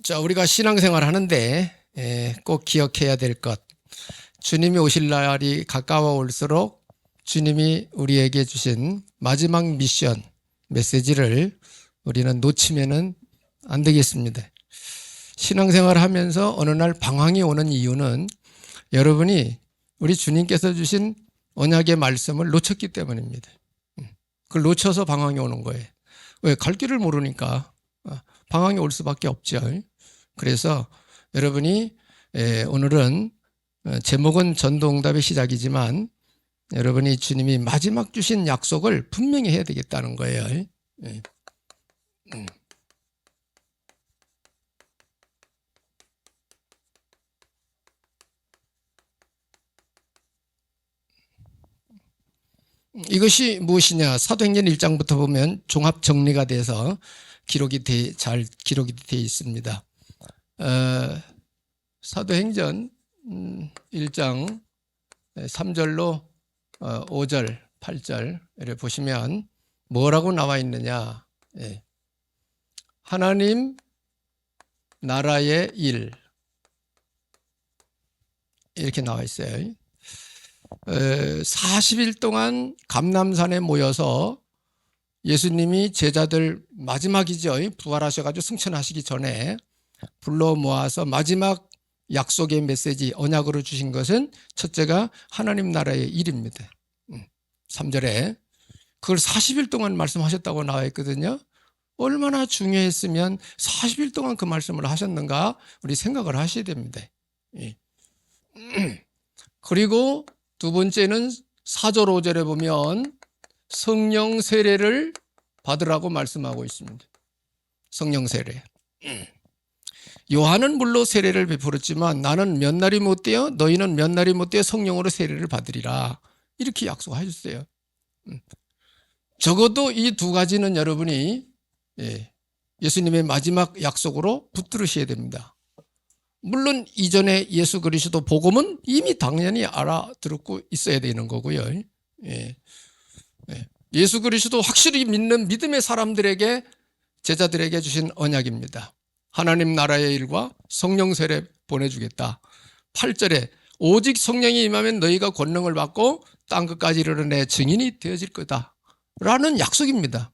자, 우리가 신앙생활 하는데 꼭 기억해야 될 것. 주님이 오실 날이 가까워올수록 주님이 우리에게 주신 마지막 미션, 메시지를 우리는 놓치면은 안 되겠습니다. 신앙생활 하면서 어느 날 방황이 오는 이유는 여러분이 우리 주님께서 주신 언약의 말씀을 놓쳤기 때문입니다. 그걸 놓쳐서 방황이 오는 거예요. 왜? 갈 길을 모르니까 방황이 올 수밖에 없죠. 그래서 여러분이 오늘은 제목은 전도응답의 시작이지만 여러분이 주님이 마지막 주신 약속을 분명히 해야 되겠다는 거예요. 이것이 무엇이냐? 사도행전 1장부터 보면 종합 정리가 돼서 잘 기록이 되어 있습니다. 사도행전 1장 3절로 5절, 8절을 보시면 뭐라고 나와 있느냐? 하나님 나라의 일 이렇게 나와 있어요. 40일 동안 감람산에 모여서 예수님이 제자들 마지막이죠. 부활하셔가지고 승천하시기 전에 불러 모아서 마지막 약속의 메시지 언약으로 주신 것은 첫째가 하나님 나라의 일입니다. 3절에 그걸 40일 동안 말씀하셨다고 나와 있거든요. 얼마나 중요했으면 40일 동안 그 말씀을 하셨는가 우리 생각을 하셔야 됩니다. 그리고 두 번째는 4절 5절에 보면 성령 세례를 받으라고 말씀하고 있습니다. 성령 세례. 요한은 물로 세례를 베풀었지만 나는 몇 날이 못 되어 너희는 몇 날이 못 되어 성령으로 세례를 받으리라. 이렇게 약속하셨어요. 적어도 이 두 가지는 여러분이 예수님의 마지막 약속으로 붙들으셔야 됩니다. 물론 이전에 예수 그리스도 복음은 이미 당연히 알아들었고 있어야 되는 거고요. 예수 그리스도 확실히 믿는 믿음의 사람들에게 제자들에게 주신 언약입니다. 하나님 나라의 일과 성령 세례 보내주겠다. 8절에 오직 성령이 임하면 너희가 권능을 받고 땅끝까지 이르러 내 증인이 되어질 거다 라는 약속입니다.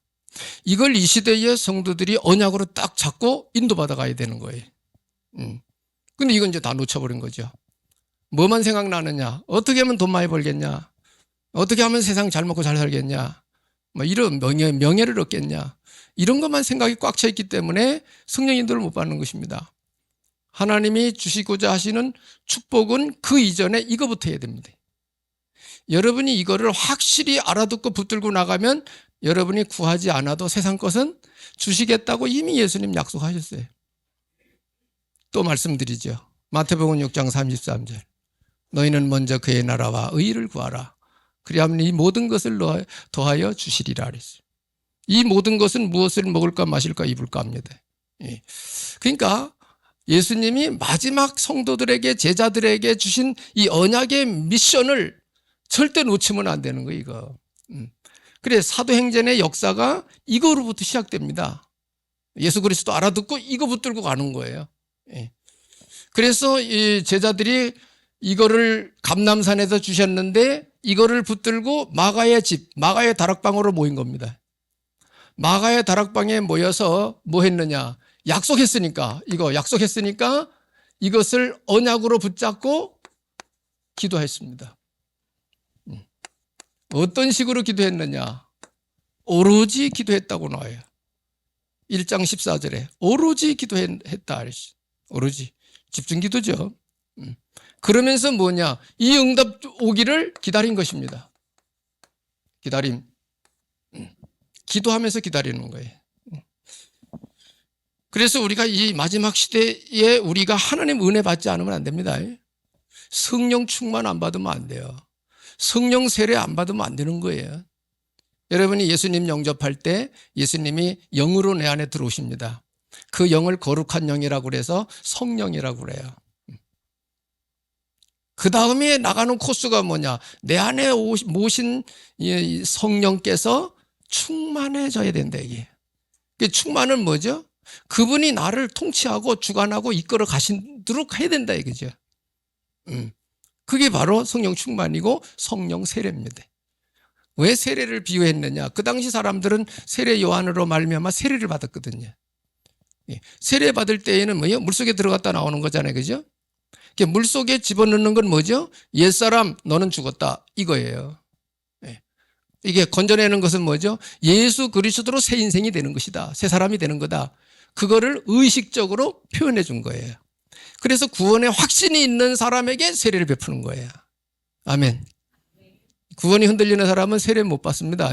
이걸 이 시대의 성도들이 언약으로 딱 잡고 인도받아 가야 되는 거예요. 근데 이건 이제 다 놓쳐버린 거죠. 뭐만 생각나느냐? 어떻게 하면 돈 많이 벌겠냐? 어떻게 하면 세상 잘 먹고 잘 살겠냐? 뭐 이런 명예를 얻겠냐? 이런 것만 생각이 꽉 차 있기 때문에 성령 인도를 못 받는 것입니다. 하나님이 주시고자 하시는 축복은 그 이전에 이거부터 해야 됩니다. 여러분이 이거를 확실히 알아듣고 붙들고 나가면 여러분이 구하지 않아도 세상 것은 주시겠다고 이미 예수님 약속하셨어요. 또 말씀드리죠. 마태복음 6장 33절. 너희는 먼저 그의 나라와 의의를 구하라. 그리하면 이 모든 것을 더하여 주시리라 그랬어요. 이 모든 것은 무엇을 먹을까 마실까 입을까 합니다. 그러니까 예수님이 마지막 성도들에게 제자들에게 주신 이 언약의 미션을 절대 놓치면 안 되는 거예요. 이거. 그래 사도행전의 역사가 이거로부터 시작됩니다. 예수 그리스도 알아듣고 이거 붙들고 가는 거예요. 그래서 이 제자들이 이거를 감람산에서 주셨는데 이거를 붙들고 마가의 집, 마가의 다락방으로 모인 겁니다. 마가의 다락방에 모여서 뭐 했느냐? 약속했으니까 이것을 언약으로 붙잡고 기도했습니다. 어떤 식으로 기도했느냐? 오로지 기도했다고 나와요. 1장 14절에 오로지 기도했다. 오로지 집중 기도죠. 그러면서 뭐냐? 이 응답 오기를 기다린 것입니다. 기다림. 기도하면서 기다리는 거예요. 그래서 우리가 이 마지막 시대에 우리가 하나님 은혜 받지 않으면 안 됩니다. 성령 충만 안 받으면 안 돼요. 성령 세례 안 받으면 안 되는 거예요. 여러분이 예수님 영접할 때 예수님이 영으로 내 안에 들어오십니다. 그 영을 거룩한 영이라고 그래서 성령이라고 그래요. 그 다음에 나가는 코스가 뭐냐? 내 안에 모신 성령께서 충만해져야 된다. 이게 충만은 뭐죠? 그분이 나를 통치하고 주관하고 이끌어 가시도록 해야 된다 이거죠. 그게 바로 성령 충만이고 성령 세례입니다. 왜 세례를 비유했느냐? 그 당시 사람들은 세례 요한으로 말미암아 세례를 받았거든요. 세례 받을 때에는 뭐예요? 물속에 들어갔다 나오는 거잖아요. 그죠? 물속에 집어넣는 건 뭐죠? 옛사람 너는 죽었다 이거예요. 이게 건져내는 것은 뭐죠? 예수 그리스도로 새 인생이 되는 것이다. 새 사람이 되는 거다. 그거를 의식적으로 표현해 준 거예요. 그래서 구원의 확신이 있는 사람에게 세례를 베푸는 거예요. 아멘. 구원이 흔들리는 사람은 세례 못 받습니다.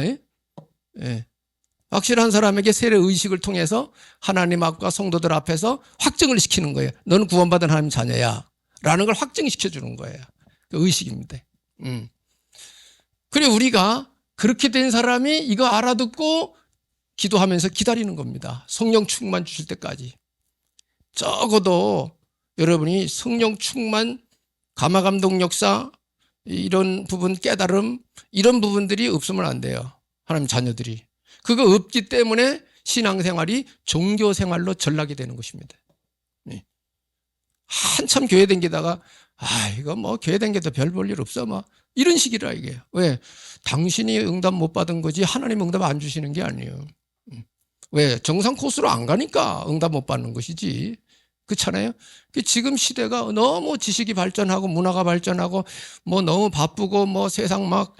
확실한 사람에게 세례 의식을 통해서 하나님 앞과 성도들 앞에서 확증을 시키는 거예요. 너는 구원받은 하나님 자녀야 라는 걸 확증시켜 주는 거예요. 그 의식입니다. 그래 우리가 그렇게 된 사람이 이거 알아듣고 기도하면서 기다리는 겁니다. 성령 충만 주실 때까지. 적어도 여러분이 성령 충만, 감화감동 역사, 이런 부분 깨달음, 이런 부분들이 없으면 안 돼요. 하나님 자녀들이. 그거 없기 때문에 신앙생활이 종교생활로 전락이 되는 것입니다. 한참 교회 댕기다가 이거 뭐 교회 댕겨도 별 볼 일 없어 뭐 이런 식이라 이게. 왜? 당신이 응답 못 받은 거지 하나님 응답 안 주시는 게 아니에요. 왜? 정상 코스로 안 가니까 응답 못 받는 것이지. 그렇잖아요. 지금 시대가 너무 지식이 발전하고 문화가 발전하고 뭐 너무 바쁘고 뭐 세상 막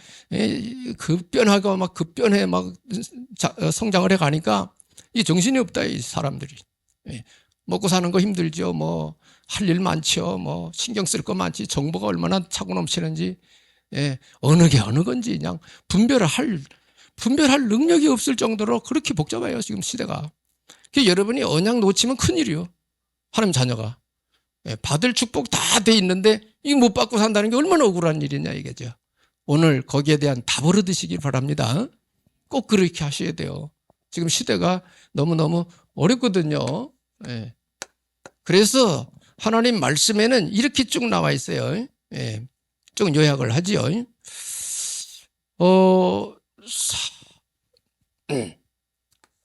급변하고 막 급변해 막 성장을 해 가니까 이 정신이 없다 이 사람들이. 먹고 사는 거 힘들죠. 뭐 할 일 많죠. 뭐 신경 쓸 거 많지. 정보가 얼마나 차고 넘치는지. 어느 게 어느 건지 그냥 분별할 능력이 없을 정도로 그렇게 복잡해요. 지금 시대가. 여러분이 언약 놓치면 큰일이요. 하나님 자녀가. 받을 축복 다 돼 있는데 이거 못 받고 산다는 게 얼마나 억울한 일이냐 이게죠. 오늘 거기에 대한 답을 얻으시길 바랍니다. 꼭 그렇게 하셔야 돼요. 지금 시대가 너무너무 어렵거든요. 그래서 하나님 말씀에는 이렇게 쭉 나와 있어요. 쭉 요약을 하지요.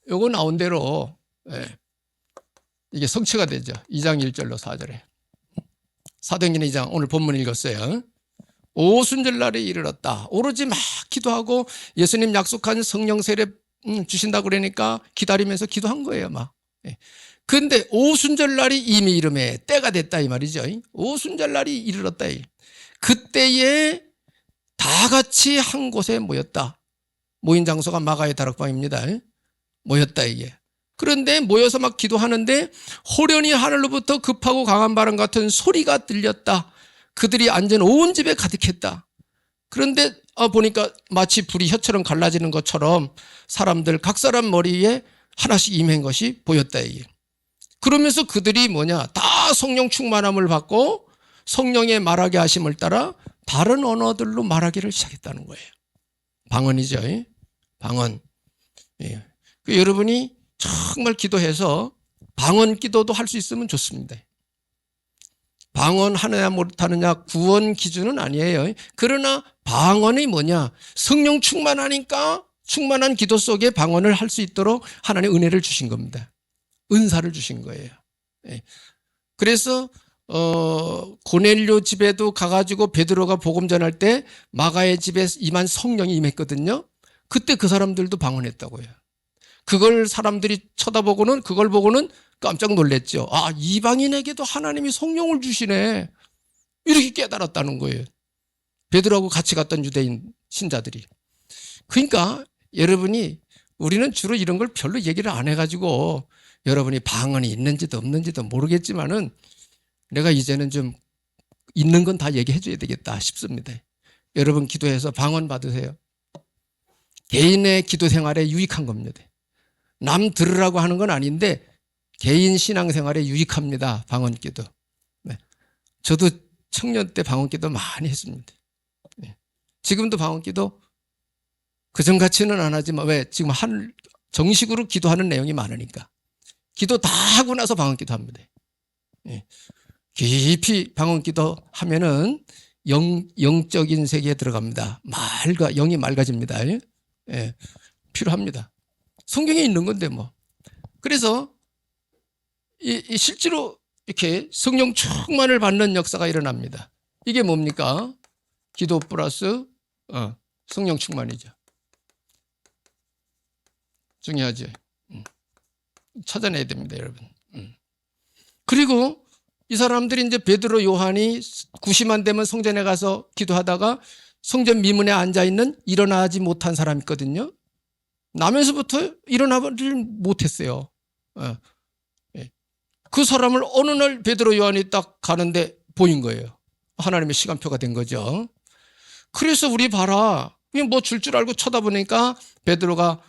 요거 나온 대로 이게 성취가 되죠. 2장 1절로 4절에. 사도행전 2장 오늘 본문 읽었어요. 오순절날에 이르렀다. 오로지 막 기도하고 예수님 약속한 성령 세례 주신다고 그러니까 기다리면서 기도한 거예요. 막. 근데 오순절날이 이미 이름에 때가 됐다 이 말이죠. 오순절날이 이르렀다. 그때에 다 같이 한 곳에 모였다. 모인 장소가 마가의 다락방입니다. 모였다 이게. 그런데 모여서 막 기도하는데 호련히 하늘로부터 급하고 강한 바람 같은 소리가 들렸다. 그들이 앉은 온 집에 가득했다. 그런데 보니까 마치 불이 혀처럼 갈라지는 것처럼 사람들 각 사람 머리에 하나씩 임한 것이 보였다 이게. 그러면서 그들이 다 성령 충만함을 받고 성령의 말하게 하심을 따라 다른 언어들로 말하기를 시작했다는 거예요. 방언이죠. 방언. 여러분이 정말 기도해서 방언 기도도 할 수 있으면 좋습니다. 방언 하느냐 못하느냐 구원 기준은 아니에요. 그러나 방언이 성령 충만하니까 충만한 기도 속에 방언을 할 수 있도록 하나님 은혜를 주신 겁니다. 은사를 주신 거예요. 그래서 고넬료 집에도 가가지고 베드로가 복음 전할 때 마가의 집에 임한 성령이 임했거든요. 그때 그 사람들도 방언했다고요. 그걸 사람들이 쳐다보고는 그걸 보고는 깜짝 놀랐죠. 이방인에게도 하나님이 성령을 주시네. 이렇게 깨달았다는 거예요. 베드로하고 같이 갔던 유대인 신자들이. 그러니까 여러분이 우리는 주로 이런 걸 별로 얘기를 안 해가지고 여러분이 방언이 있는지도 없는지도 모르겠지만은 내가 이제는 좀 있는 건 다 얘기해 줘야 되겠다 싶습니다. 여러분 기도해서 방언 받으세요. 개인의 기도 생활에 유익한 겁니다. 남 들으라고 하는 건 아닌데 개인 신앙생활에 유익합니다. 방언기도. 저도 청년 때 방언기도 많이 했습니다. 지금도 방언기도 그전같이는 안 하지만 왜? 지금 정식으로 기도하는 내용이 많으니까. 기도 다 하고 나서 방언기도 합니다. 깊이 방언기도 하면은 영적인 세계에 들어갑니다. 영이 맑아집니다. 필요합니다. 성경에 있는 건데 뭐. 그래서 이 실제로 이렇게 성령 충만을 받는 역사가 일어납니다. 이게 뭡니까? 기도 플러스 성령 충만이죠. 중요하죠. 찾아내야 됩니다, 여러분. 그리고 이 사람들이 이제 베드로, 요한이 9시만 되면 성전에 가서 기도하다가 성전 미문에 앉아 있는 일어나지 못한 사람이 있거든요. 나면서부터 일어나질 못했어요. 그 사람을 어느 날 베드로, 요한이 딱 가는데 보인 거예요. 하나님의 시간표가 된 거죠. 그래서 우리 봐라. 그냥 뭐 줄 줄 알고 쳐다보니까 베드로가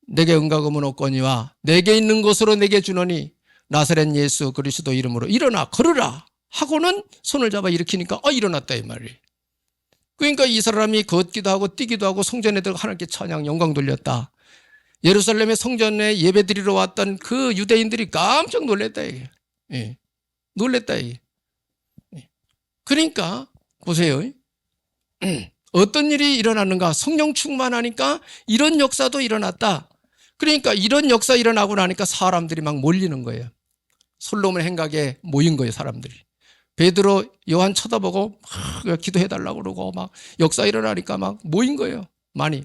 내게 은과금은 없거니와 내게 있는 것으로 내게 주노니 나사렛 예수 그리스도 이름으로 일어나 걸으라 하고는 손을 잡아 일으키니까 일어났다 이 말이에요. 그러니까 이 사람이 걷기도 하고 뛰기도 하고 성전에 들어가 하나님께 찬양 영광 돌렸다. 예루살렘의 성전에 예배드리러 왔던 그 유대인들이 깜짝 놀랐다 이게. 놀랐다 이게. 그러니까 보세요. 어떤 일이 일어나는가? 성령 충만하니까 이런 역사도 일어났다. 그러니까 이런 역사 일어나고 나니까 사람들이 막 몰리는 거예요. 솔로몬 행각에 모인 거예요, 사람들이. 베드로, 요한 쳐다보고 막 기도해달라고 그러고 막 역사 일어나니까 막 모인 거예요. 많이.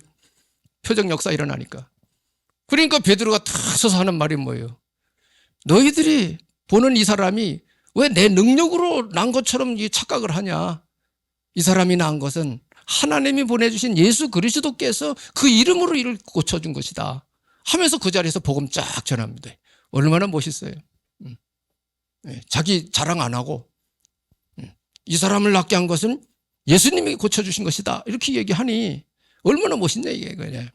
표적 역사 일어나니까. 그러니까 베드로가 탁 서서 하는 말이 뭐예요? 너희들이 보는 이 사람이 왜 내 능력으로 난 것처럼 착각을 하냐? 이 사람이 난 것은 하나님이 보내주신 예수 그리스도께서 그 이름으로 이를 고쳐준 것이다 하면서 그 자리에서 복음 쫙 전합니다. 얼마나 멋있어요. 자기 자랑 안 하고 이 사람을 낫게 한 것은 예수님이 고쳐주신 것이다 이렇게 얘기하니 얼마나 멋있냐 이게 그냥.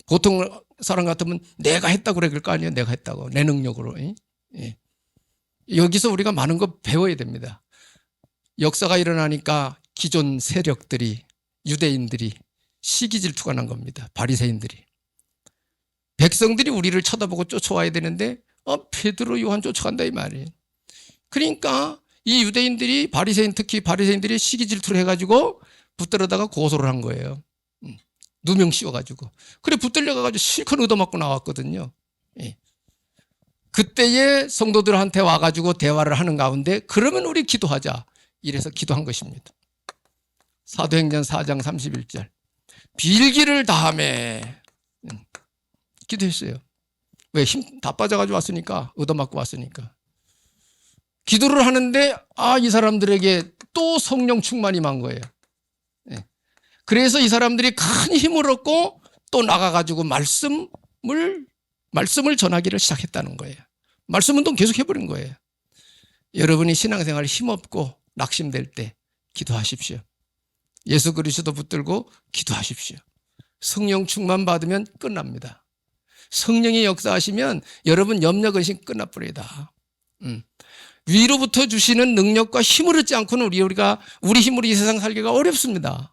보통 사람 같으면 내가 했다고 그럴 거 아니에요. 내가 했다고 내 능력으로. 여기서 우리가 많은 거 배워야 됩니다. 역사가 일어나니까 기존 세력들이 유대인들이 시기 질투가 난 겁니다. 바리새인들이. 백성들이 우리를 쳐다보고 쫓아와야 되는데 베드로, 요한 쫓아간다 이 말이에요. 그러니까 이 유대인들이 특히 바리새인들이 시기 질투를 해가지고 붙들어다가 고소를 한 거예요. 누명 씌워가지고. 그래 붙들려 가가지고 실컷 얻어맞고 나왔거든요. 그때에 성도들한테 와가지고 대화를 하는 가운데 그러면 우리 기도하자. 이래서 기도한 것입니다. 사도행전 4장 31절. 빌기를 다하매 기도했어요. 왜? 힘 다 빠져가지고 왔으니까. 얻어맞고 왔으니까. 기도를 하는데 이 사람들에게 또 성령 충만이 임한 거예요. 그래서 이 사람들이 큰 힘을 얻고 또 나가가지고 말씀을 전하기를 시작했다는 거예요. 말씀 운동 계속 해버린 거예요. 여러분이 신앙생활 힘없고 낙심될 때 기도하십시오. 예수 그리스도 붙들고 기도하십시오. 성령 충만 받으면 끝납니다. 성령이 역사하시면 여러분 염려 근심 끝나버리다. 위로부터 주시는 능력과 힘을 얻지 않고는 우리가 우리 힘으로 이 세상 살기가 어렵습니다.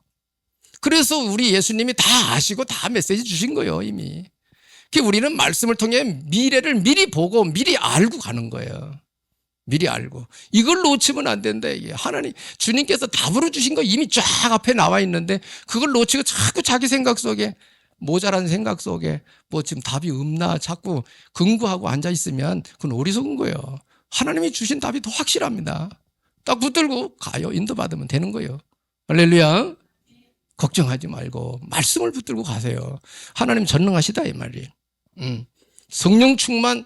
그래서 우리 예수님이 다 아시고 다 메시지 주신 거예요, 이미. 우리는 말씀을 통해 미래를 미리 보고 미리 알고 가는 거예요. 미리 알고. 이걸 놓치면 안 된다, 이게. 하나님, 주님께서 답으로 주신 거 이미 쫙 앞에 나와 있는데 그걸 놓치고 자꾸 자기 생각 속에 모자란 생각 속에 지금 답이 없나 자꾸 근거하고 앉아있으면 그건 어리석은 거예요. 하나님이 주신 답이 더 확실합니다. 딱 붙들고 가요. 인도받으면 되는 거예요. 할렐루야. 걱정하지 말고 말씀을 붙들고 가세요. 하나님 전능하시다 이 말이에요. 성령 충만,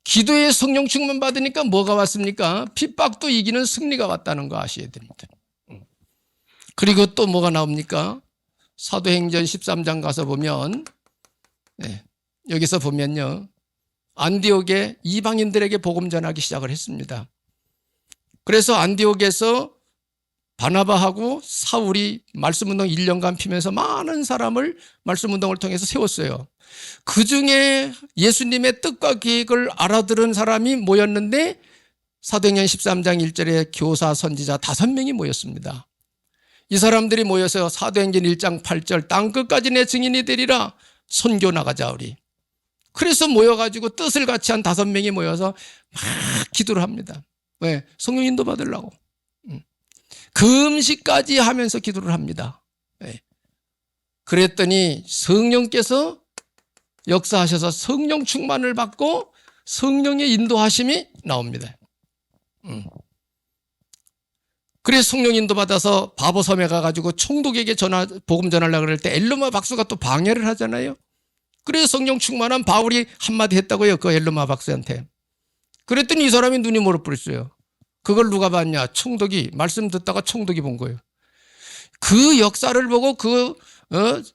기도에 성령 충만 받으니까 뭐가 왔습니까? 핍박도 이기는 승리가 왔다는 거 아셔야 됩니다. 그리고 또 뭐가 나옵니까? 사도행전 13장 가서 보면 여기서 보면요. 안디옥에 이방인들에게 복음 전하기 시작을 했습니다. 그래서 안디옥에서 바나바하고 사울이 말씀운동 1년간 피면서 많은 사람을 말씀운동을 통해서 세웠어요. 그중에 예수님의 뜻과 계획을 알아들은 사람이 모였는데 사도행전 13장 1절에 교사, 선지자 5명이 모였습니다. 이 사람들이 모여서 사도행전 1장 8절 땅끝까지 내 증인이 되리라 선교 나가자 우리. 그래서 모여가지고 뜻을 같이 한 5명이 모여서 막 기도를 합니다. 왜? 성령 인도 받으려고. 금식까지 하면서 기도를 합니다. 그랬더니 성령께서 역사하셔서 성령 충만을 받고 성령의 인도하심이 나옵니다. 그래서 성령 인도받아서 바보섬에 가가지고 총독에게 복음 전하려고 그럴 때 엘르마 박사가 또 방해를 하잖아요. 그래서 성령 충만한 바울이 한마디 했다고요. 그 엘르마 박사한테. 그랬더니 이 사람이 눈이 멀어버렸어요. 그걸 누가 봤냐? 총독이, 말씀 듣다가 총독이 본 거예요. 그 역사를 보고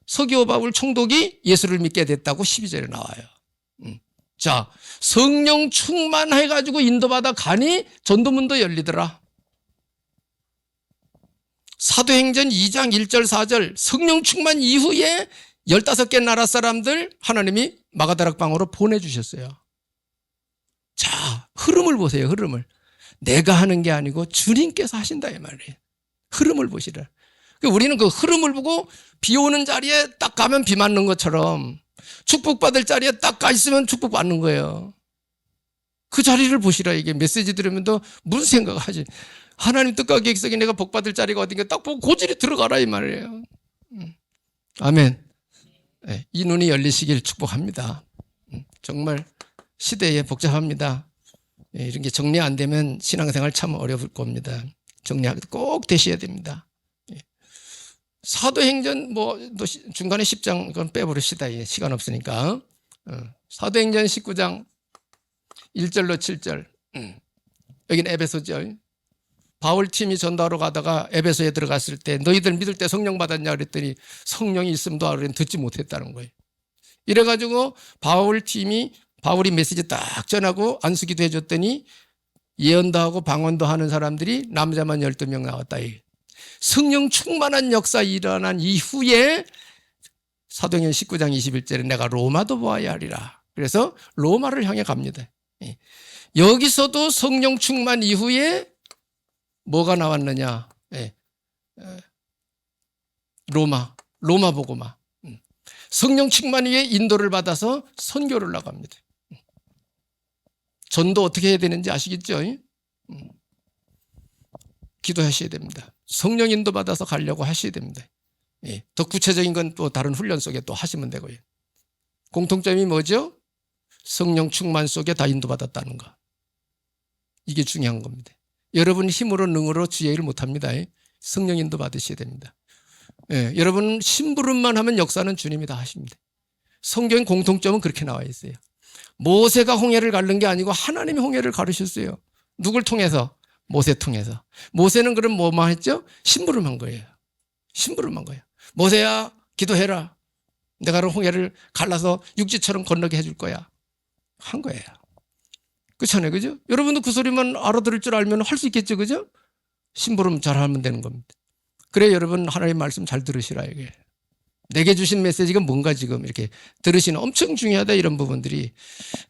서기오 바울 총독이 예수를 믿게 됐다고 12절에 나와요. 자, 성령 충만해가지고 인도받아 가니 전도문도 열리더라. 사도행전 2장 1절 4절 성령 충만 이후에 15개 나라 사람들 하나님이 마가다락방으로 보내주셨어요. 자, 흐름을 보세요. 흐름을. 내가 하는 게 아니고 주님께서 하신다 이 말이에요. 흐름을 보시라. 우리는 그 흐름을 보고 비 오는 자리에 딱 가면 비 맞는 것처럼 축복받을 자리에 딱 가 있으면 축복받는 거예요. 그 자리를 보시라. 이게 메시지 들으면 또 무슨 생각하지? 하나님 뜻과 계획속에 내가 복받을 자리가 어딘가 딱 보고 고지리 들어가라 이 말이에요. 아멘. 네, 이 눈이 열리시길 축복합니다. 정말 시대에 복잡합니다. 네, 이런 게 정리 안 되면 신앙생활 참 어려울 겁니다. 정리하기 꼭 되셔야 됩니다. 사도행전 중간에 10장 그건 빼버립시다. 시간 없으니까. 사도행전 19장 1절로 7절. 여기는 에베소죠. 바울 팀이 전도하러 가다가 에베소에 들어갔을 때 너희들 믿을 때 성령 받았냐 그랬더니 성령이 있음도 하루는 듣지 못했다는 거예요. 이래가지고 바울이 메시지 딱 전하고 안수기도 해줬더니 예언도 하고 방언도 하는 사람들이 남자만 12명 나왔다. 성령 충만한 역사 일어난 이후에 사도행전 19장 21절에 내가 로마도 보아야 하리라. 그래서 로마를 향해 갑니다. 여기서도 성령 충만 이후에 뭐가 나왔느냐? 로마 복음화. 성령 충만 위에 인도를 받아서 선교를 나갑니다. 전도 어떻게 해야 되는지 아시겠죠? 기도하셔야 됩니다. 성령 인도 받아서 가려고 하셔야 됩니다. 더 구체적인 건 또 다른 훈련 속에 또 하시면 되고요. 공통점이 뭐죠? 성령 충만 속에 다 인도받았다는 거. 이게 중요한 겁니다. 여러분 힘으로 능으로 주의 일을 못합니다. 성령 인도 받으셔야 됩니다. 여러분 심부름만 하면 역사는 주님이 다 하십니다. 성경 공통점은 그렇게 나와 있어요. 모세가 홍해를 가른 게 아니고 하나님이 홍해를 가르셨어요. 누굴 통해서? 모세 통해서. 모세는 그럼 뭐만 했죠? 심부름한 거예요. 심부름한 거예요. 모세야 기도해라. 내가 홍해를 갈라서 육지처럼 건너게 해줄 거야. 한 거예요. 그렇잖아요. 그죠? 여러분도 그 소리만 알아들을 줄 알면 할 수 있겠죠. 그죠? 심부름 잘 하면 되는 겁니다. 그래 여러분 하나님의 말씀 잘 들으시라. 이게 내게 주신 메시지가 뭔가 지금 이렇게 들으시는 엄청 중요하다 이런 부분들이.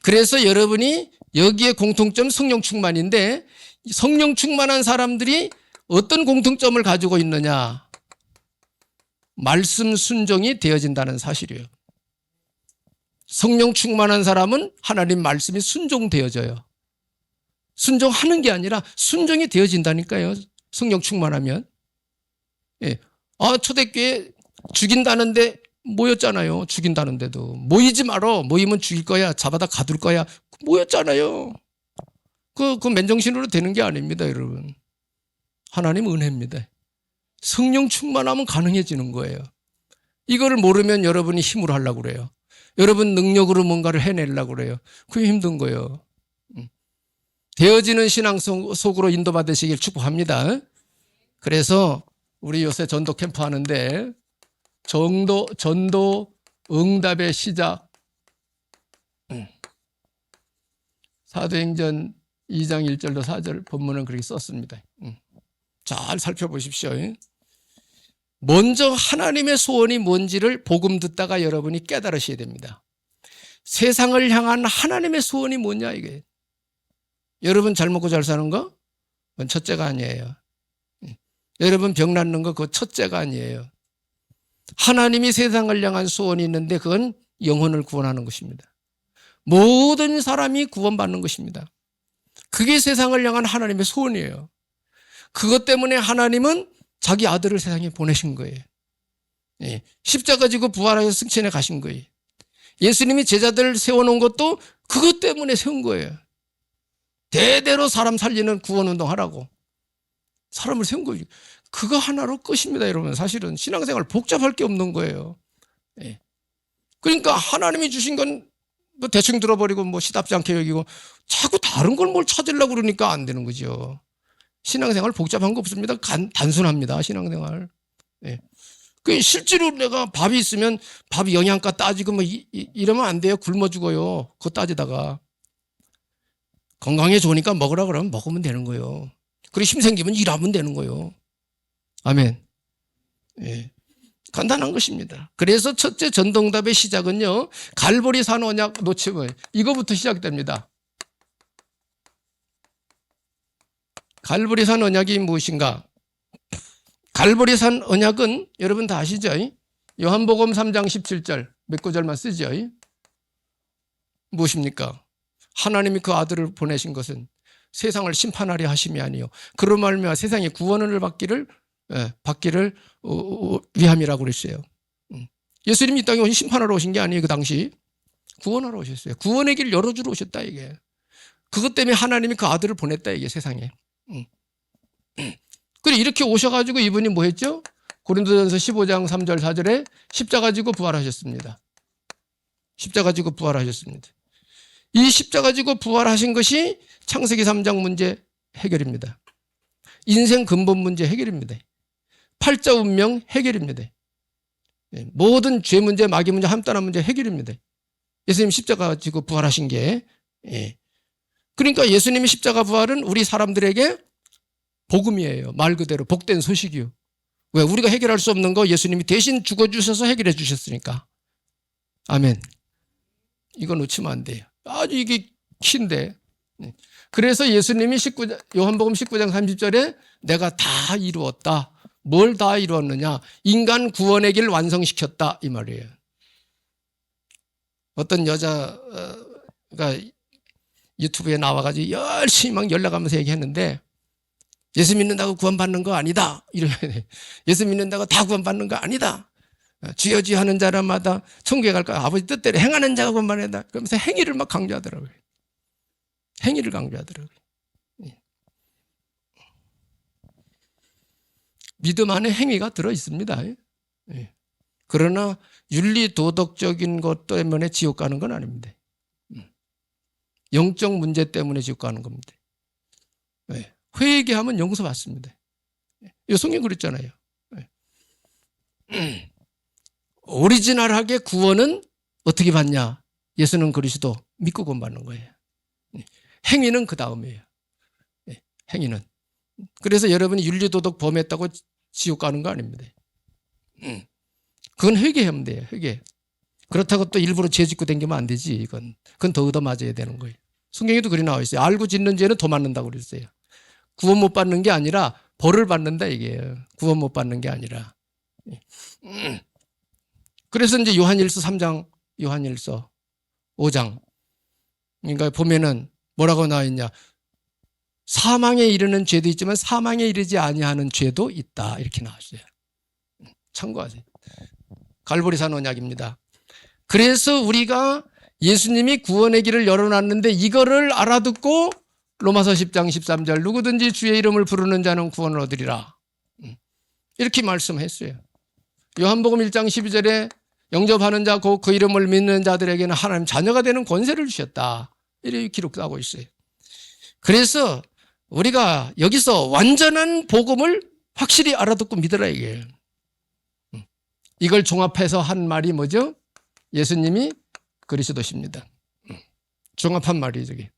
그래서 여러분이 여기에 공통점 성령 충만인데 성령 충만한 사람들이 어떤 공통점을 가지고 있느냐. 말씀 순종이 되어진다는 사실이에요. 성령 충만한 사람은 하나님 말씀이 순종되어져요. 순종하는 게 아니라 순종이 되어진다니까요. 성령 충만하면. 초대교회 죽인다는데 모였잖아요. 죽인다는데도. 모이지 말어. 모이면 죽일 거야. 잡아다 가둘 거야. 모였잖아요. 그 맨정신으로 되는 게 아닙니다, 여러분. 하나님 은혜입니다. 성령 충만하면 가능해지는 거예요. 이거를 모르면 여러분이 힘으로 하려고 그래요. 여러분 능력으로 뭔가를 해내려고 그래요. 그게 힘든 거예요. 되어지는 신앙 속으로 인도받으시길 축복합니다. 그래서 우리 요새 전도 캠프 하는데 전도 응답의 시작 사도행전 2장 1절로 4절 본문은 그렇게 썼습니다. 잘 살펴보십시오. 먼저 하나님의 소원이 뭔지를 복음 듣다가 여러분이 깨달으셔야 됩니다. 세상을 향한 하나님의 소원이 뭐냐 이게. 여러분 잘 먹고 잘 사는 거? 그건 첫째가 아니에요. 여러분 병 낫는 거 그거 첫째가 아니에요. 하나님이 세상을 향한 소원이 있는데 그건 영혼을 구원하는 것입니다. 모든 사람이 구원받는 것입니다. 그게 세상을 향한 하나님의 소원이에요. 그것 때문에 하나님은 자기 아들을 세상에 보내신 거예요. 십자가 지고 부활하여 승천해 가신 거예요. 예수님이 제자들을 세워놓은 것도 그것 때문에 세운 거예요. 대대로 사람 살리는 구원운동 하라고 사람을 세운 거예요. 그거 하나로 끝입니다, 여러분. 사실은 신앙생활 복잡할 게 없는 거예요. 예. 그러니까 하나님이 주신 건 뭐 대충 들어버리고 뭐 시답지 않게 여기고 자꾸 다른 걸 뭘 찾으려고 그러니까 안 되는 거죠. 신앙생활 복잡한 거 없습니다. 단순합니다, 신앙생활. 예. 그 실제로 내가 밥이 있으면 밥이 영양가 따지고 뭐 이러면 안 돼요. 굶어 죽어요. 그거 따지다가. 건강에 좋으니까 먹으라 그러면 먹으면 되는 거예요. 그리고 힘 생기면 일하면 되는 거예요. 아멘. 예. 간단한 것입니다. 그래서 첫째 전동답의 시작은요, 갈보리산 언약 놓치고 이거부터 시작됩니다. 갈보리산 언약이 무엇인가? 갈보리산 언약은 여러분 다 아시죠? 요한복음 3장 17절 몇 구절만 쓰죠. 무엇입니까? 하나님이 그 아들을 보내신 것은 세상을 심판하려 하심이 아니요 그로 말미암아 세상에 구원을 받기를 위함이라고 그랬어요. 예수님이 이 땅에 오신 심판하러 오신 게 아니에요. 그 당시 구원하러 오셨어요. 구원의 길을 열어주러 오셨다 이게. 그것 때문에 하나님이 그 아들을 보냈다 이게 세상에. 그래 이렇게 오셔가지고 이분이 뭐 했죠? 고린도전서 15장 3절 4절에 십자가 지고 부활하셨습니다. 십자가 지고 부활하셨습니다. 이 십자가 지고 부활하신 것이 창세기 3장 문제 해결입니다. 인생 근본 문제 해결입니다. 팔자 운명 해결입니다. 모든 죄 문제, 마귀 문제, 함따나 문제 해결입니다. 예수님 십자가 지고 부활하신 게. 그러니까 예수님의 십자가 부활은 우리 사람들에게 복음이에요. 말 그대로 복된 소식이요. 왜? 우리가 해결할 수 없는 거 예수님이 대신 죽어주셔서 해결해 주셨으니까. 아멘. 이거 놓치면 안 돼요. 아주 이게 키인데. 그래서 예수님이 요한복음 19장 30절에 내가 다 이루었다. 뭘 다 이루었느냐? 인간 구원의 길 완성시켰다 이 말이에요. 어떤 여자가 유튜브에 나와가지고 열심히 막 연락하면서 얘기했는데 예수 믿는다고 구원받는 거 아니다. 예수 믿는다고 다 구원받는 거 아니다. 주여 주여 하는 자라마다 천국에 갈까 아버지 뜻대로 행하는 자가 구원받는다. 그러면서 행위를 막 강조하더라고요. 행위를 강조하더라고요. 믿음 안에 행위가 들어 있습니다. 그러나 윤리 도덕적인 것 때문에 지옥 가는 건 아닙니다. 영적 문제 때문에 지옥 가는 겁니다. 회개하면 용서 받습니다. 성경 그랬잖아요. 오리지널하게 구원은 어떻게 받냐? 예수는 그리스도 믿고 구원받는 거예요. 행위는 그 다음이에요. 행위는. 그래서 여러분이 윤리도덕 범했다고 지옥 가는 거 아닙니다. 그건 회개하면 돼요. 회개. 그렇다고 또 일부러 죄 짓고 다니면 안 되지. 그건 더 얻어맞아야 되는 거예요. 성경에도 그리 나와 있어요. 알고 짓는 죄는 더 맞는다고 그랬어요. 구원 못 받는 게 아니라 벌을 받는다 이게요. 구원 못 받는 게 아니라. 그래서 이제 요한일서 3장, 요한일서 5장. 그러니까 보면은 뭐라고 나와 있냐? 사망에 이르는 죄도 있지만 사망에 이르지 아니하는 죄도 있다. 이렇게 나왔어요. 참고하세요. 갈보리산 언약입니다. 그래서 우리가 예수님이 구원의 길을 열어놨는데 이거를 알아듣고 로마서 10장 13절 누구든지 주의 이름을 부르는 자는 구원을 얻으리라. 이렇게 말씀했어요. 요한복음 1장 12절에 영접하는 자 곧 그 이름을 믿는 자들에게는 하나님 자녀가 되는 권세를 주셨다. 이렇게 기록하고 있어요. 그래서 우리가 여기서 완전한 복음을 확실히 알아듣고 믿으라 이게. 이걸 종합해서 한 말이 뭐죠? 예수님이 그리스도십니다. 종합한 말이 저게.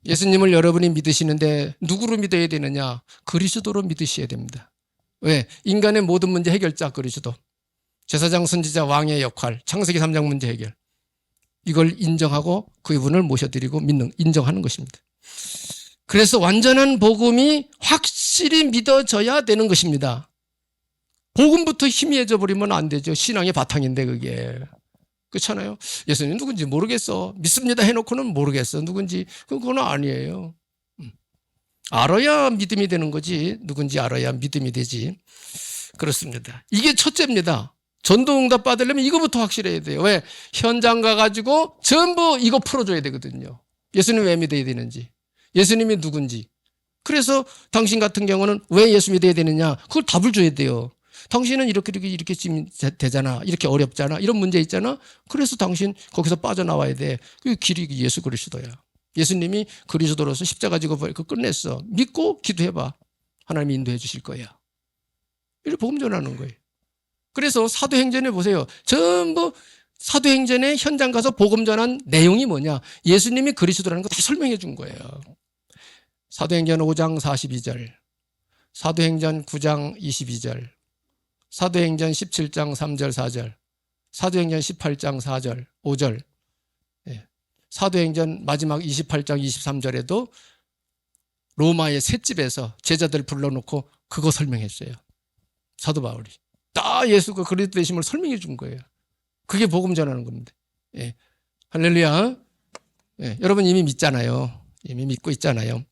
예수님을 여러분이 믿으시는데 누구로 믿어야 되느냐? 그리스도로 믿으셔야 됩니다. 왜? 인간의 모든 문제 해결자 그리스도. 제사장, 선지자, 왕의 역할, 창세기 3장 문제 해결. 이걸 인정하고 그분을 모셔드리고 인정하는 것입니다. 그래서 완전한 복음이 확실히 믿어져야 되는 것입니다. 복음부터 희미해져 버리면 안 되죠. 신앙의 바탕인데 그게. 그렇잖아요. 예수님 누군지 모르겠어. 믿습니다 해놓고는 모르겠어. 누군지. 그건 아니에요. 알아야 믿음이 되는 거지. 누군지 알아야 믿음이 되지. 그렇습니다. 이게 첫째입니다. 전도응답 받으려면 이거부터 확실해야 돼요. 왜? 현장 가가지고 전부 이거 풀어줘야 되거든요. 예수님 왜 믿어야 되는지, 예수님이 누군지. 그래서 당신 같은 경우는 왜 예수 믿어야 되느냐, 그걸 답을 줘야 돼요. 당신은 이렇게 지금 되잖아, 이렇게 어렵잖아, 이런 문제 있잖아. 그래서 당신 거기서 빠져나와야 돼. 그 길이 예수 그리스도야. 예수님이 그리스도로서 십자가 지고 그 끝냈어. 믿고 기도해봐. 하나님이 인도해 주실 거야. 이렇게 복음 전하는 거예요. 그래서 사도행전에 보세요. 전부 사도행전에 현장 가서 복음 전한 내용이 뭐냐, 예수님이 그리스도라는 거 다 설명해 준 거예요. 사도행전 5장 42절, 사도행전 9장 22절, 사도행전 17장 3절 4절, 사도행전 18장 4절 5절, 사도행전 마지막 28장 23절에도 로마의 셋집에서 제자들 불러놓고 그거 설명했어요. 사도 바울이 다 예수가 그리스도 되심을 설명해 준 거예요. 그게 복음 전하는 겁니다. 예. 할렐루야. 예. 여러분 이미 믿잖아요. 이미 믿고 있잖아요.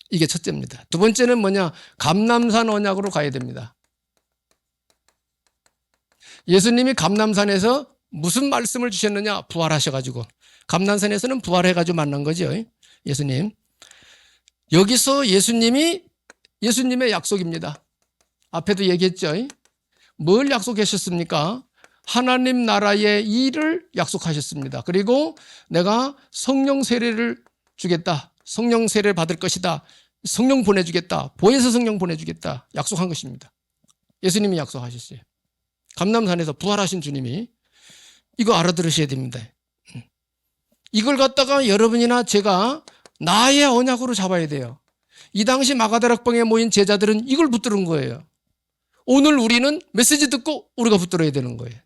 이게 첫째입니다. 두 번째는 뭐냐, 감람산 언약으로 가야 됩니다. 예수님이 감람산에서 무슨 말씀을 주셨느냐, 부활하셔가지고. 감람산에서는 부활해가지고 만난 거죠. 예수님. 여기서 예수님의 약속입니다. 앞에도 얘기했죠. 뭘 약속하셨습니까? 하나님 나라의 일을 약속하셨습니다. 그리고 내가 성령 세례를 주겠다. 성령 세례를 받을 것이다. 성령 보내주겠다. 보혜사 성령 보내주겠다. 약속한 것입니다. 예수님이 약속하셨어요. 감람산에서 부활하신 주님이. 이거 알아들으셔야 됩니다. 이걸 갖다가 여러분이나 제가 나의 언약으로 잡아야 돼요. 이 당시 마가다락방에 모인 제자들은 이걸 붙들은 거예요. 오늘 우리는 메시지 듣고 우리가 붙들어야 되는 거예요.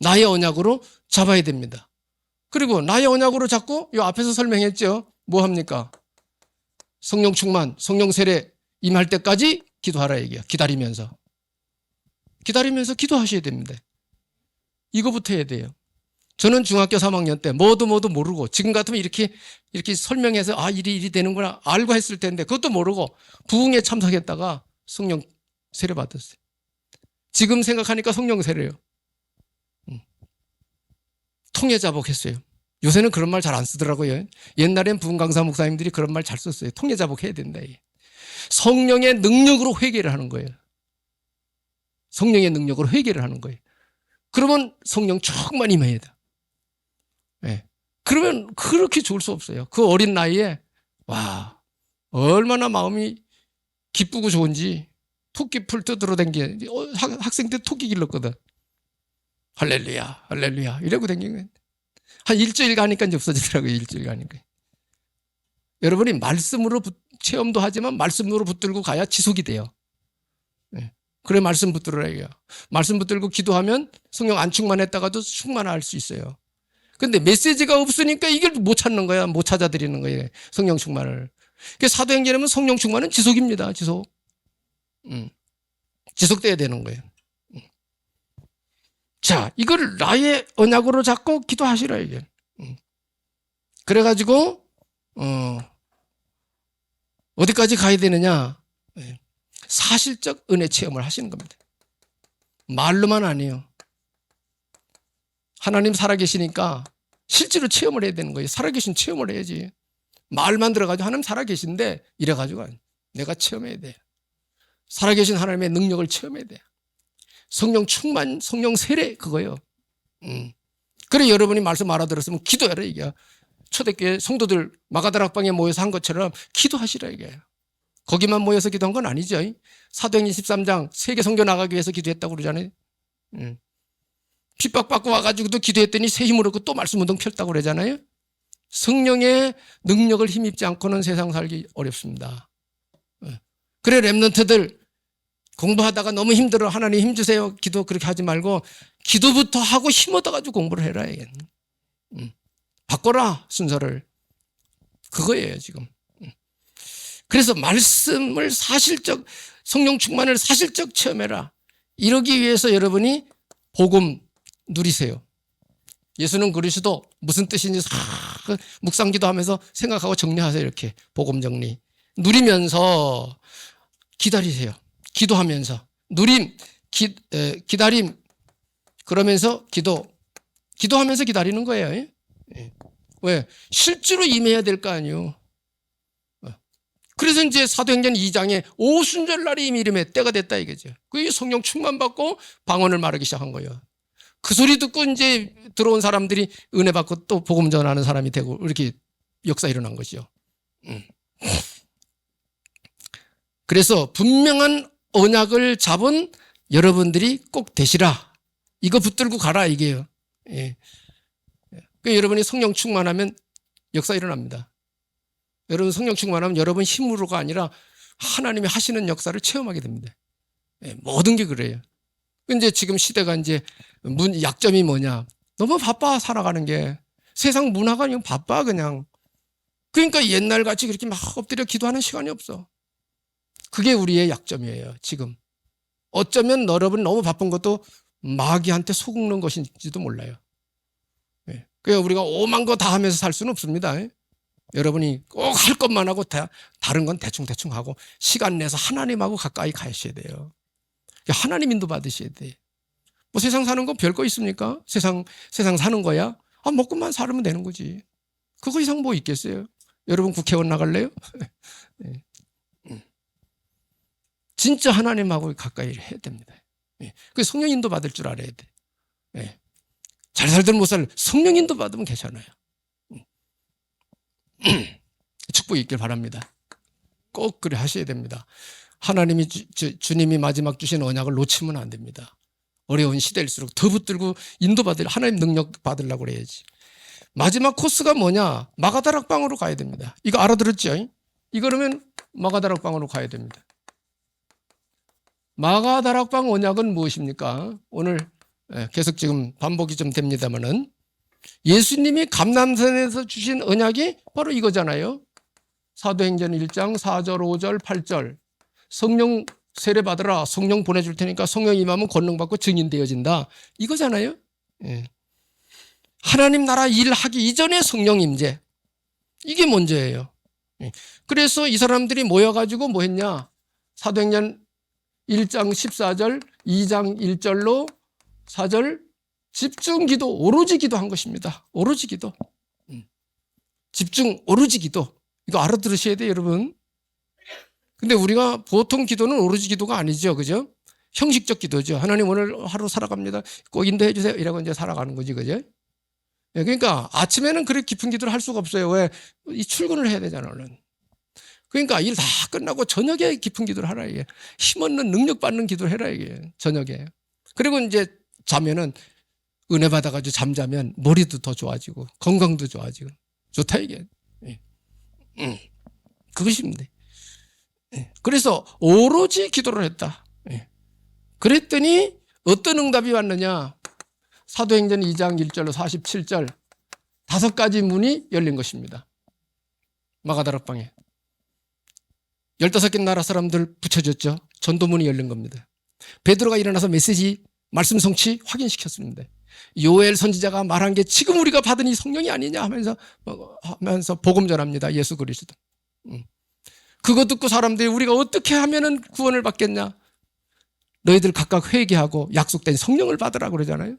나의 언약으로 잡아야 됩니다. 그리고 나의 언약으로 잡고 이 앞에서 설명했죠. 뭐 합니까? 성령 충만, 성령 세례 임할 때까지 기도하라 얘기야. 기다리면서 기도하셔야 됩니다. 이거부터 해야 돼요. 저는 중학교 3학년 때 뭐도 모르고, 지금 같으면 이렇게 설명해서 일이 되는구나 알고 했을 텐데 그것도 모르고 부흥에 참석했다가 성령 세례 받았어요. 지금 생각하니까 성령 세례요. 통해자복했어요. 요새는 그런 말 잘 안 쓰더라고요. 옛날엔 부흥강사 목사님들이 그런 말 잘 썼어요. 통해자복해야 된다. 성령의 능력으로 회개를 하는 거예요. 성령의 능력으로 회개를 하는 거예요. 그러면 성령 충만 임해야 돼. 네. 그러면 그렇게 좋을 수 없어요. 그 어린 나이에 와, 얼마나 마음이 기쁘고 좋은지. 토끼풀 뜯으러 댕겨. 학생 때 토끼 길렀거든. 할렐루야, 할렐루야 이러고 댕긴 거예요. 한 일주일 가니까 이제 없어지더라고요. 일주일 가니까. 여러분이 말씀으로 체험도 하지만 말씀으로 붙들고 가야 지속이 돼요. 네. 그래 말씀 붙들어라 이거야. 말씀 붙들고 기도하면 성령 안 충만했다가도 충만할 수 있어요. 근데 메시지가 없으니까 이걸 못 찾는 거야. 못 찾아드리는 거예요. 성령 충만을. 사도행전에 보면 성령 충만은 지속입니다. 지속돼야 되는 거예요. 자, 이걸 나의 언약으로 잡고 기도하시라 이게. 그래가지고 어디까지 가야 되느냐? 사실적 은혜 체험을 하시는 겁니다. 말로만 아니에요. 하나님 살아계시니까 실제로 체험을 해야 되는 거예요. 살아계신 체험을 해야지. 말만 들어가지고 하나님 살아계신데 이래가지고 내가 체험해야 돼. 살아계신 하나님의 능력을 체험해야 돼. 성령 충만, 성령 세례 그거예요. 그래 여러분이 말씀 알아들었으면 기도해라 이게. 초대교회 성도들 마가다락방에 모여서 한 것처럼 기도하시라 이게. 거기만 모여서 기도한 건 아니죠. 사도행전 13장 세계 선교 나가기 위해서 기도했다고 그러잖아요. 핍박받고 와가지고도 기도했더니 새 힘을 얻고 또 말씀 운동 폈다고 그러잖아요. 성령의 능력을 힘입지 않고는 세상 살기 어렵습니다. 그래 렘넌트들 공부하다가 너무 힘들어 하나님 힘주세요 기도 그렇게 하지 말고 기도부터 하고 힘 얻어가지고 공부를 해라. 바꿔라 순서를. 그거예요 지금. 그래서 말씀을 사실적 성령 충만을 사실적 체험해라. 이러기 위해서 여러분이 복음 누리세요. 예수는 그리스도 무슨 뜻인지 묵상기도 하면서 생각하고 정리하세요. 이렇게 복음 정리 누리면서 기다리세요. 기도하면서 누림 기다림, 그러면서 기도하면서 기다리는 거예요. 왜? 실제로 임해야 될 거 아니에요. 그래서 이제 사도행전 2장에 오순절 날이 이미 이름에 때가 됐다 이거죠. 그 성령 충만 받고 방언을 말하기 시작한 거예요. 그 소리 듣고 이제 들어온 사람들이 은혜 받고 또 복음 전하는 사람이 되고 이렇게 역사 일어난 것이죠. 그래서 분명한 언약을 잡은 여러분들이 꼭 되시라. 이거 붙들고 가라 이게요. 예. 그러니까 여러분이 성령 충만하면 역사 일어납니다. 여러분 성령 충만하면 여러분 힘으로가 아니라 하나님이 하시는 역사를 체험하게 됩니다. 예, 모든 게 그래요. 근데 지금 시대가 이제 약점이 뭐냐? 너무 바빠 살아가는 게. 세상 문화가 그냥 바빠 그냥. 그러니까 옛날 같이 그렇게 막 엎드려 기도하는 시간이 없어. 그게 우리의 약점이에요. 지금. 어쩌면 여러분 너무 바쁜 것도 마귀한테 속는 것인지도 몰라요. 예. 그러니까 우리가 오만 거 다 하면서 살 수는 없습니다. 여러분이 꼭 할 것만 하고 다른 건 대충 하고 시간 내서 하나님하고 가까이 가셔야 돼요. 하나님 인도 받으셔야 돼. 뭐 세상 사는 거 별거 있습니까? 세상 사는 거야? 먹고만 살면 되는 거지. 그거 이상 뭐 있겠어요? 여러분 국회의원 나갈래요? 네. 진짜 하나님하고 가까이 해야 됩니다. 그 성령 인도 받을 줄 알아야 돼. 잘 살든 못 살 성령 인도 받으면 괜찮아요. 축복 있길 바랍니다. 꼭 그래 하셔야 됩니다. 하나님이 주님이 마지막 주신 언약을 놓치면 안 됩니다. 어려운 시대일수록 더 붙들고 인도받을 하나님 능력 받으려고 그래야지. 마지막 코스가 뭐냐? 마가다락방으로 가야 됩니다. 이거 알아들었죠? 이거 그러면 마가다락방으로 가야 됩니다. 마가다락방 언약은 무엇입니까? 오늘 계속 지금 반복이 좀 됩니다만은 예수님이 감람산에서 주신 언약이 바로 이거잖아요. 사도행전 1장 4절 5절 8절 성령 세례 받으라. 성령 보내줄 테니까 성령 임하면 권능 받고 증인 되어진다. 이거잖아요. 하나님 나라 일하기 이전에 성령 임재. 이게 먼저예요. 그래서 이 사람들이 모여가지고 뭐 했냐. 사도행전 1장 14절 2장 1절로 4절 집중 기도, 오로지 기도한 것입니다. 오로지 기도. 집중, 오로지 기도. 이거 알아들으셔야 돼요, 여러분. 근데 우리가 보통 기도는 오로지 기도가 아니죠. 그죠? 형식적 기도죠. 하나님 오늘 하루 살아갑니다. 꼭 인도해 주세요. 이라고 이제 살아가는 거지. 그죠? 그러니까 아침에는 그렇게 깊은 기도를 할 수가 없어요. 왜? 이 출근을 해야 되잖아, 얼른. 그러니까 일 다 끝나고 저녁에 깊은 기도를 하라, 이게. 힘없는 능력 받는 기도를 해라, 이게. 저녁에. 그리고 이제 자면은 은혜 받아가지고 잠자면 머리도 더 좋아지고 건강도 좋아지고 좋다 이게. 그것입니다. 그래서 오로지 기도를 했다. 그랬더니 어떤 응답이 왔느냐. 사도행전 2장 1절로 47절 5가지 문이 열린 것입니다. 마가다락방에 15개 나라 사람들 붙여줬죠. 전도문이 열린 겁니다. 베드로가 일어나서 메시지 말씀 성취 확인시켰습니다. 요엘 선지자가 말한 게 지금 우리가 받은 이 성령이 아니냐 하면서 복음 전합니다. 예수 그리스도. 그거 듣고 사람들이 우리가 어떻게 하면은 구원을 받겠냐? 너희들 각각 회개하고 약속된 성령을 받으라고 그러잖아요.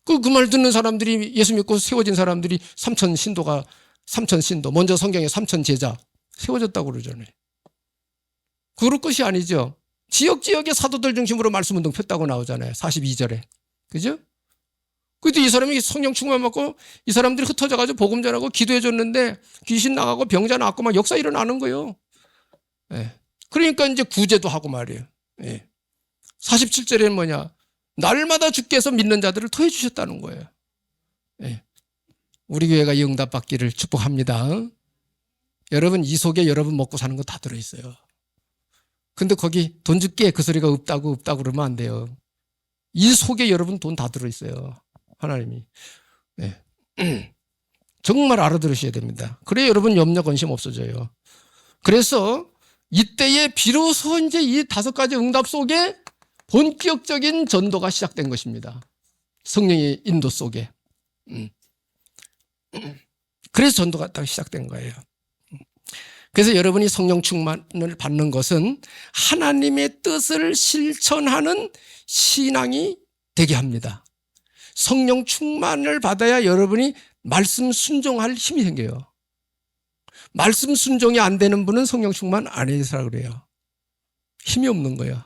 그 말 듣는 사람들이 예수 믿고 세워진 사람들이 3천 신도 먼저 성경에 3천 제자 세워졌다고 그러잖아요. 그럴 것이 아니죠. 지역의 사도들 중심으로 말씀 운동 폈다고 나오잖아요. 42절에. 그죠? 그때 이 사람이 성령 충만 받고 이 사람들이 흩어져가지고 복음 전하고 기도해 줬는데 귀신 나가고 병자 나왔고 막 역사 일어나는 거예요. 그러니까 이제 구제도 하고 말이에요. 47절에는 뭐냐? 날마다 주께서 믿는 자들을 더해 주셨다는 거예요. 우리 교회가 이 응답 받기를 축복합니다. 여러분 이 속에 여러분 먹고 사는 거 다 들어있어요. 근데 거기 돈 줄게 그 소리가 없다고 그러면 안 돼요. 이 속에 여러분 돈 다 들어있어요. 하나님이. 정말 알아들으셔야 됩니다. 그래야 여러분 염려 건심 없어져요. 그래서 이때에 비로소 이제 이 5가지 응답 속에 본격적인 전도가 시작된 것입니다. 성령의 인도 속에. 그래서 전도가 딱 시작된 거예요. 그래서 여러분이 성령 충만을 받는 것은 하나님의 뜻을 실천하는 신앙이 되게 합니다. 성령 충만을 받아야 여러분이 말씀 순종할 힘이 생겨요. 말씀 순종이 안 되는 분은 성령 충만 안 해서라 그래요. 힘이 없는 거예요.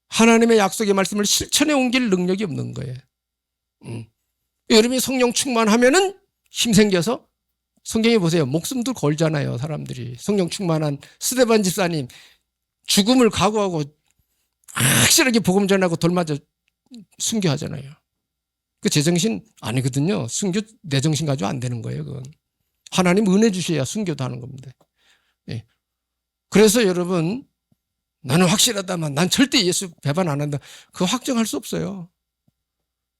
하나님의 약속의 말씀을 실천해 옮길 능력이 없는 거예요. 여러분이 성령 충만하면은 힘 생겨서 성경에 보세요. 목숨도 걸잖아요. 사람들이. 성령 충만한 스데반 집사님 죽음을 각오하고 확실하게 복음 전하고 돌맞아 순교하잖아요. 그 제정신 아니거든요. 순교 내 정신 가지고 안 되는 거예요. 그건. 하나님 은혜 주셔야 순교도 하는 겁니다. 예. 그래서 여러분 나는 확실하다만 난 절대 예수 배반 안 한다. 그거 확정할 수 없어요.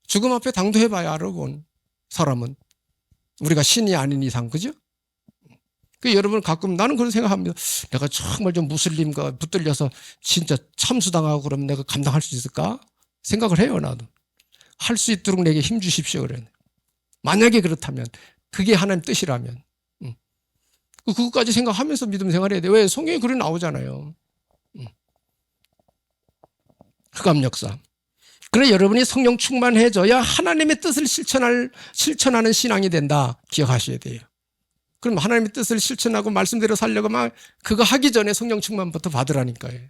죽음 앞에 당도해봐야 알아. 그건. 사람은. 우리가 신이 아닌 이상, 그죠? 그 여러분 가끔 나는 그런 생각합니다. 내가 정말 좀 무슬림과 붙들려서 진짜 참수당하고 그러면 내가 감당할 수 있을까? 생각을 해요, 나도. 할 수 있도록 내게 힘 주십시오, 그래. 만약에 그렇다면, 그게 하나님 뜻이라면. 그것까지 생각하면서 믿음 생활해야 돼. 왜? 성경에 그래 나오잖아요. 흑암 역사. 그래 여러분이 성령 충만해져야 하나님의 뜻을 실천하는 신앙이 된다. 기억하셔야 돼요. 그럼 하나님의 뜻을 실천하고 말씀대로 살려고 막 그거 하기 전에 성령 충만부터 받으라니까요.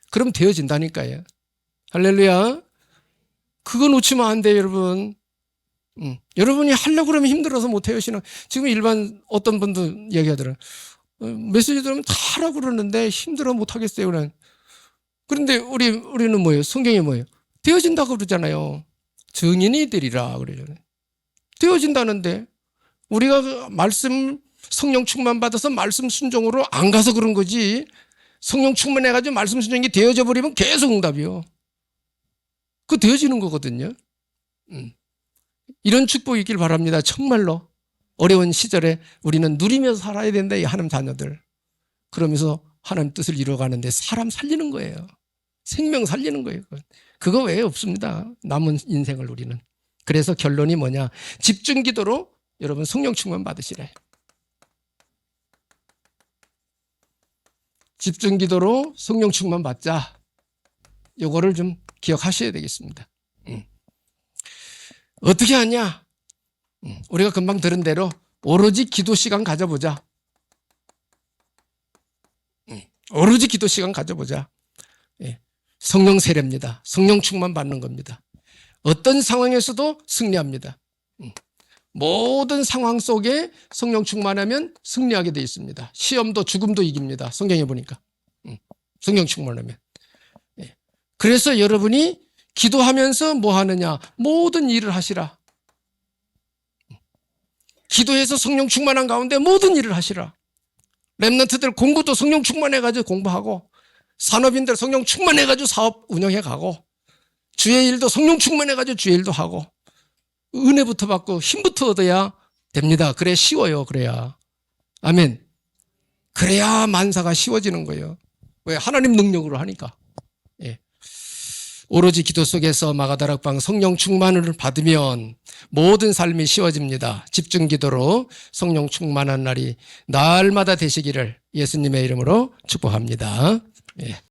그럼 되어진다니까요. 할렐루야. 그거 놓치면 안 돼요, 여러분. 여러분이 하려고 그러면 힘들어서 못해요, 신앙. 지금 일반 어떤 분도 얘기하더라고요. 메시지 들으면 다 하라고 그러는데 힘들어 못하겠어요. 그런데 우리는 뭐예요? 성경이 뭐예요? 되어진다고 그러잖아요. 증인이 되리라 그러잖아요. 되어진다는데 우리가 그 말씀 성령 충만 받아서 말씀 순종으로 안 가서 그런 거지. 성령 충만해가지고 말씀 순종이 되어져 버리면 계속 응답이요. 그거 되어지는 거거든요. 이런 축복이 있길 바랍니다. 정말로 어려운 시절에 우리는 누리면서 살아야 된다. 이 하나님 자녀들. 그러면서 하나님 뜻을 이루어가는데 사람 살리는 거예요. 생명 살리는 거예요. 그거 외에 없습니다. 남은 인생을 우리는. 그래서 결론이 뭐냐. 집중 기도로 여러분 성령 충만 받으시래. 집중 기도로 성령 충만 받자. 요거를 좀 기억하셔야 되겠습니다. 어떻게 하냐? 우리가 금방 들은 대로 오로지 기도 시간 가져보자. 오로지 기도 시간 가져보자. 성령 세례입니다. 성령 충만 받는 겁니다. 어떤 상황에서도 승리합니다. 모든 상황 속에 성령 충만하면 승리하게 되어 있습니다. 시험도 죽음도 이깁니다. 성경에 보니까. 성령 충만하면. 그래서 여러분이 기도하면서 뭐 하느냐? 모든 일을 하시라. 기도해서 성령 충만한 가운데 모든 일을 하시라. 렘넌트들 공부도 성령 충만해가지고 공부하고 산업인들 성령 충만해가지고 사업 운영해가고 주의 일도 성령 충만해가지고 주의 일도 하고 은혜부터 받고 힘부터 얻어야 됩니다. 그래 쉬워요. 그래야. 아멘. 그래야 만사가 쉬워지는 거예요. 왜? 하나님 능력으로 하니까. 예. 오로지 기도 속에서 마가다락방 성령 충만을 받으면 모든 삶이 쉬워집니다. 집중 기도로 성령 충만한 날이 날마다 되시기를 예수님의 이름으로 축복합니다. 예.